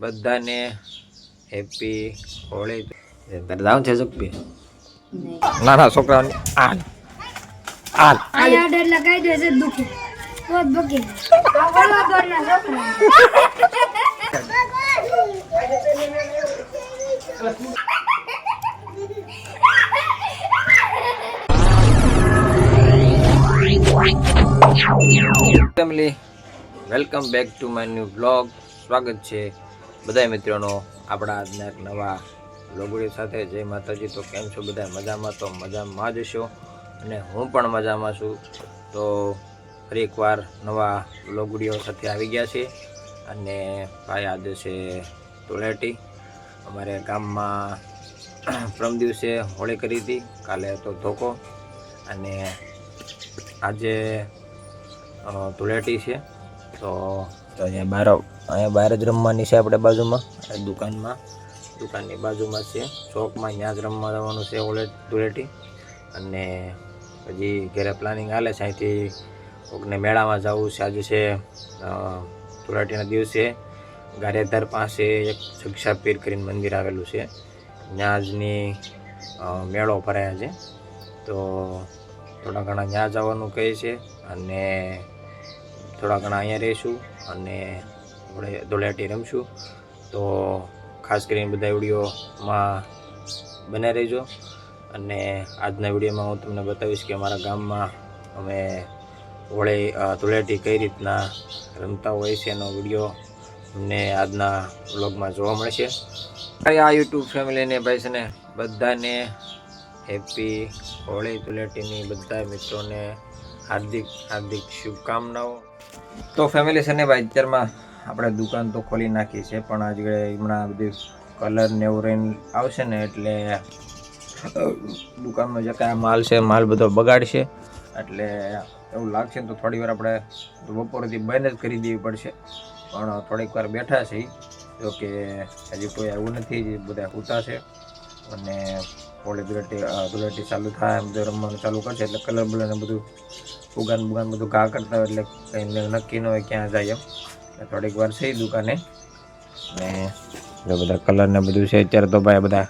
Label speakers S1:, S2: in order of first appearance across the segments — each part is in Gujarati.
S1: બધાને હેપી હોળી. તારે જાવું છે સુખબી? નાના છોકરાઓને આલ આલ
S2: આયા ડર લગાઈ દે છે દુખે बहुत बके आ वाला दौड़ना छोकरा
S1: family welcome back to my new vlog. સ્વાગત છે બધા મિત્રોનો આપણા આજના એક નવા વ્લોગ સાથે. જય માતાજી. તો કેમ છો બધા? મજામાં? તો મજામાં જ છો અને હું પણ મજામાં છું. તો ફરી એકવાર નવા વ્લોગ વિડીયો સાથે આવી ગયા છે. અને ભાઈ આજે છે ધૂળેટી. અમારે ગામમાં પ્રમ દિવસે હોળી કરી હતી, કાલે હતો ધોકો અને આજે ધૂળેટી છે. તો અહીંયા બહાર જ રમવાની છે આપણે બાજુમાં દુકાનની બાજુમાં છે ચોકમાં, ત્યાં જ રમવા જવાનું છે ધૂળેટી. અને હજી ઘરે પ્લાનિંગ હાલે છે અહીંથી કોકને મેળામાં જવું છે. આજે છે ધૂળેટીના દિવસે ગારિયાધાર પાસે એક જગશા પીર કરીને મંદિર આવેલું છે, ત્યાં જની મેળો ભરાયા છે. તો થોડા ઘણા ત્યાં જવાનું કહે છે અને થોડા ઘણા અહીંયા રહીશું અને આપણે ધૂળેટી રમશું. તો ખાસ કરીને બધા વિડીયોમાં બને રહેજો. અને આજના વિડીયોમાં હું તમને બતાવીશ કે અમારા ગામમાં અમે ધૂળેટી કઈ રીતના રમતા હોય છે એનો વિડીયો અમને આજના વ્લોગમાં જોવા મળશે. આ યુટ્યુબ ફેમિલીને ભાઈ છે ને બધાને હેપી હોળી ધૂળેટીની બધા મિત્રોને હાર્દિક શુભકામનાઓ. તો ફેમિલી છે ને ભાઈ અત્યારમાં આપણે દુકાન તો ખોલી નાખી છે, પણ આજે હમણાં બધી કલર ને એવું રહીને આવશે ને એટલે દુકાનમાં જે કાંઈ માલ છે માલ બધો બગાડશે. એટલે એવું લાગશે ને તો થોડી વાર આપણે બપોરથી બંધ જ કરી દેવી પડશે. પણ થોડીક વાર બેઠા છે જો કે હજી કોઈ આવ્યું નથી, બધા સૂતા છે. અને હોળી ધૂળેટી ચાલુ થાય બધું રમવાનું ચાલુ કરશે એટલે કલર બલર ને બધું ઉગાન બધું ઘા કરતા હોય એટલે કંઈ નક્કી ન હોય ક્યાં જાય એમ. એટલે થોડીક વાર છે દુકાને. અને જો બધા કલર ને બધું છે અત્યારે તો ભાઈ બધા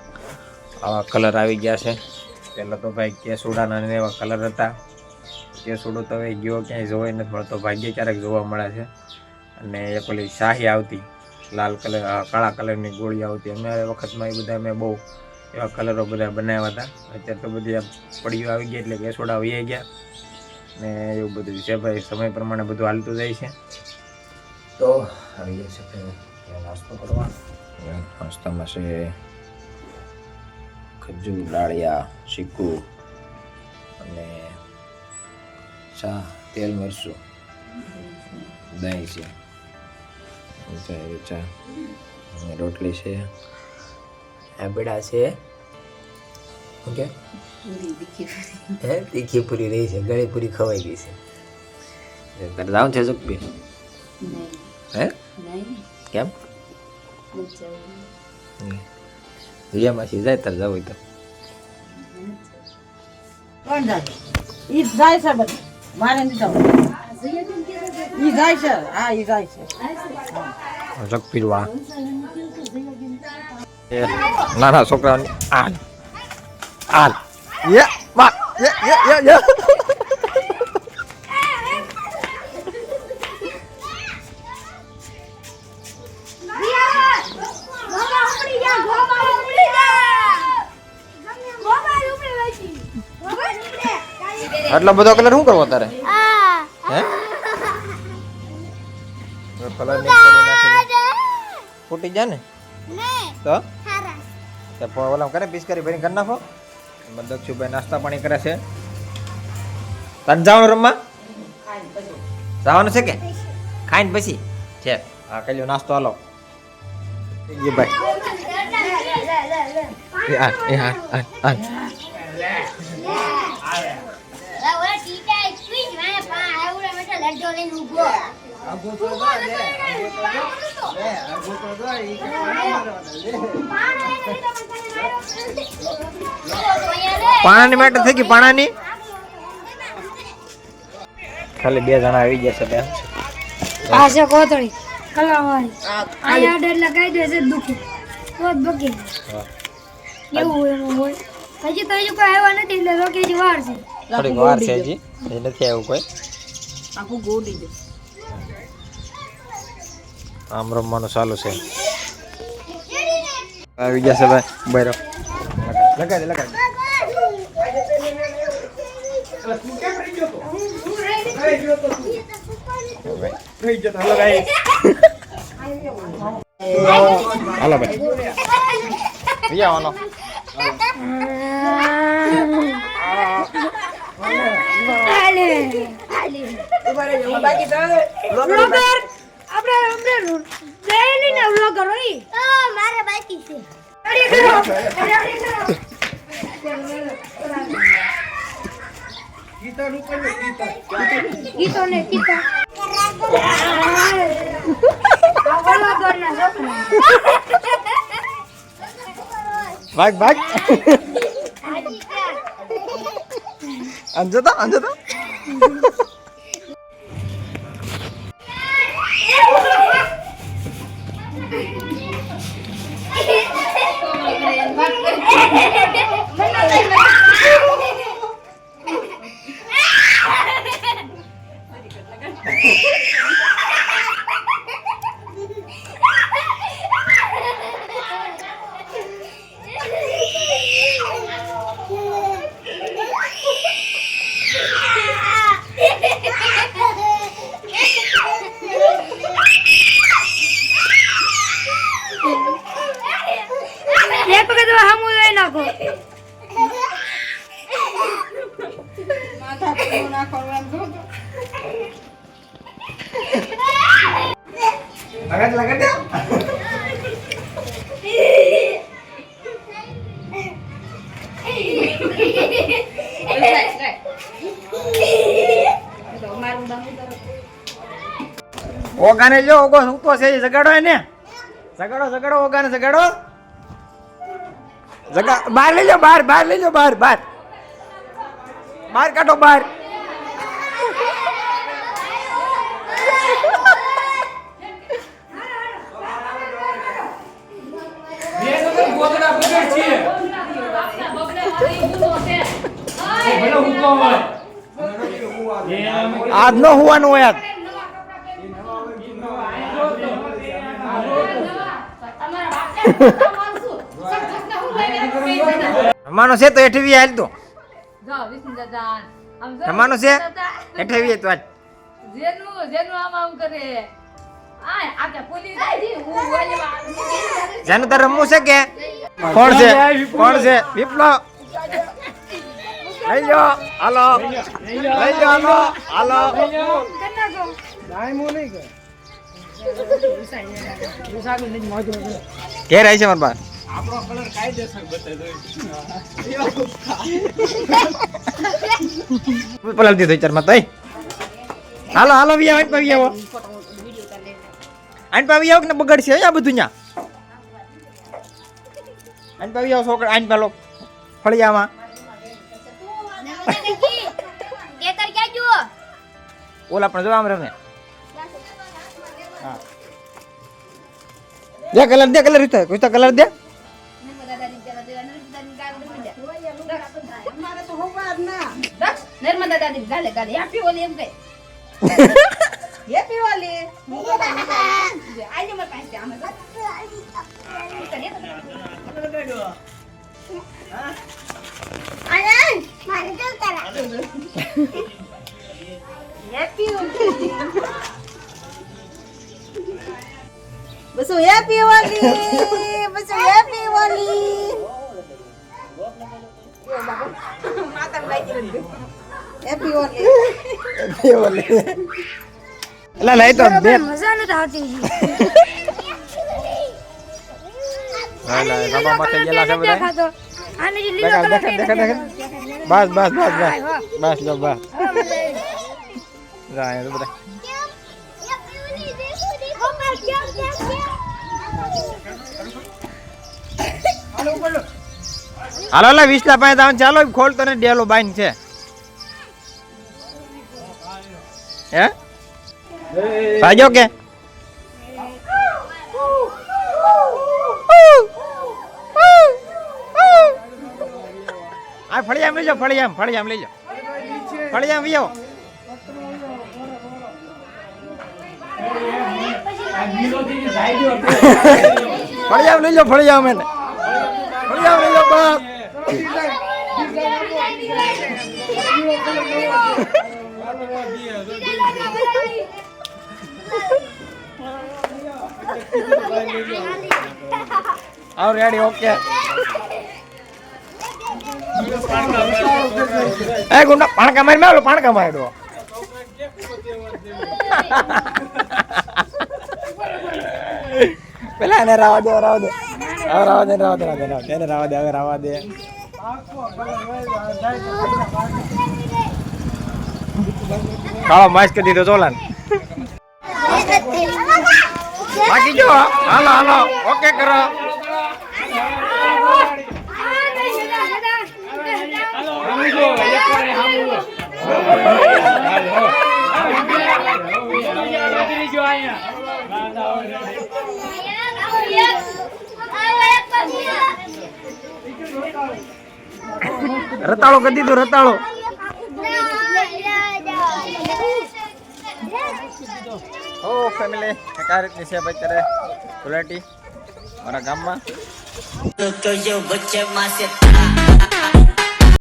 S1: આવા કલર આવી ગયા છે. પહેલાં તો ભાઈ કેસુડાના ને એવા કલર હતા. કેસુડો તો હવે ગયો ક્યાંય જોવા નથી મળતો, ભાગ્યે ક્યારેક જોવા મળે છે. અને એક ઓલી શાહી આવતી લાલ કલર કાળા કલરની ગોળી આવતી, અમારા વખતમાં એ બધા મેં બહુ એવા કલરો બધા બનાવ્યા હતા. અત્યારે તો બધી પડીઓ આવી ગયા એટલે કેસુડા વહી ગયા ને એવું બધું છે ભાઈ. સમય પ્રમાણે બધું હાલતું જાય છે. તો આવી જશે નાસ્તો કરવા. નાસ્તામાં છે ખજૂર, ડાળિયા, ચીકુ અને ચા, તેલ મરચું, દહીં છે, ચા અને રોટલી છે, આંબેડા છે. ઓકે તીખી પૂરી રહી છે, ગળી પૂરી ખવાઈ ગઈ છે. તારે જાવું છે સુખબી? હે કેમ? વિજયમાંથી જાય તારે જવું હોય તો
S3: કોણ જાય? ઈ જાય છે બધું, મારે નથી જવું. ઈ જાય છે, હા ઈ જાય છે.
S1: જગપીરવા નાના છોકરાઓને આલ આલ યે માર યે આટલો બધો કલર શું કરવો તારે? હે કલર ફૂટી જાય ને તો ઓલા કરે પિચકારી ભરી કરી નાખો. દક્ષુભાઈ નાસ્તા પાણી કરે છે. તને જવાનું રમવા? જવાનું છે કે ખાઈને પછી છે? હા કઈ લો નાસ્તો હાલો એ ભાઈ. પાણાની માટે થઈ ગઈ પાણાની. ખાલી બે જણા આવી ગયા છે.
S2: આ છે કોથળી કલાવાળી અહીંયા એટલે કાયદેસર દુખે તો જ બકે
S1: હા
S2: એવું એનું હોય હજી તો હજુ કોઈ આવ્યા નથી એટલે રોકેજી વાર છે
S1: થોડીક વાર છે હજી એ નથી આવ્યું કોઈ
S3: આખું ગોડી દે
S1: આમ રમવાનું ચાલુ છે આવી ગયા છે ભાઈ બરો લગાડી લગાડી હાલો ભાઈ આવવાનો
S2: આલે
S3: બાકી તો
S2: વ્લોગર આપણે ડેઈલી ના વ્લોગર હોય મારે બાકી છે રેડી કરો ગીતો ને ગીતો આ વ્લોગર ના છોકરા
S1: ભાગ ભાગ અંજતો અંજતો
S2: એક વખત હમુ લઈ નાખો
S3: માથા પર ના કરવાનું
S1: લગાડ લગાડ ઓગાને જો ઓગો હું તો છે જગાડો એને જગાડો જગાડો ઓગાને જગાડો જગા બહાર લઈ જાઓ બહાર લઈ જાઓ બહાર કાઢો બહાર આજ નો હોવાનું હોય આજ રમવાનો છે તો એઠવી હાલ તો
S4: જાઓ વિષ્ણુ દાદા આમ જો
S1: રમવાનો છે એઠવી તો આજ
S4: જેનું આમ કરે આ કે પોલીસ આવી હું ઓલીમાં
S1: જેનું તારે રમવું છે કે કોણ છે વિપ્લવ લઈ લો હાલો લઈ લો હાલો ઘેર આવી છે મારા બા પલાળ દીધો ચારમાં તઈ હાલો હાલો વી આવો પાવી આવો આઈન પાવી આવો કે બગડશે આ બધું ન્યા આઈન પાવી આવો છોકરા આઈન પાલો ફળિયામાં ઓલા પણ જો આમ રમે હા દે કલર રીતો કોઈ તો કલર દે
S4: નર્મદા દાદી ગાલે ગાલે આપી ઓલી એમ કઈ
S3: હેપી વાલી
S4: આજે માર પાસે આમ
S3: બસો હેપી વાલી બસો હેપી વાલી હેપી વાલી
S1: એલા લઈ તો બે
S2: મજા નથી આવતી
S1: હાલા બાબા માટે ગેલા છે બધા
S2: દેખાતો આને જે લીલો કલર
S1: બસ લો બસ જા એ બધા હાલો લા 20 લા પાસે દાન ચાલો ખોલ તને ડેલો બાઈન છે હે ભાજો કે ફળિયામ લઈ જાઓ ફળિયામ લઈ જાઓ ફળિયામ વિયો ફળિયામ લઈ જાઓ ફળિયામ એને ફળિયામ લઈ જાઓ બાપ આવ રેડી ઓકે એ ગુંડા પાણકા મારી મેલો પાણકા માર્યો પેલા એને રાવા દે હવે રાવા દે કાળો માસ કરી દીધો ચોલાન બાકી જો હાલો ઓકે કરો રતાળો કરી દીધો રતાળો ઓ ફેમિલી આ રીતની છે ભાઈ ત્યારે ધુલાટી મારા ગામમાં
S5: तो जो बच्चे माँ से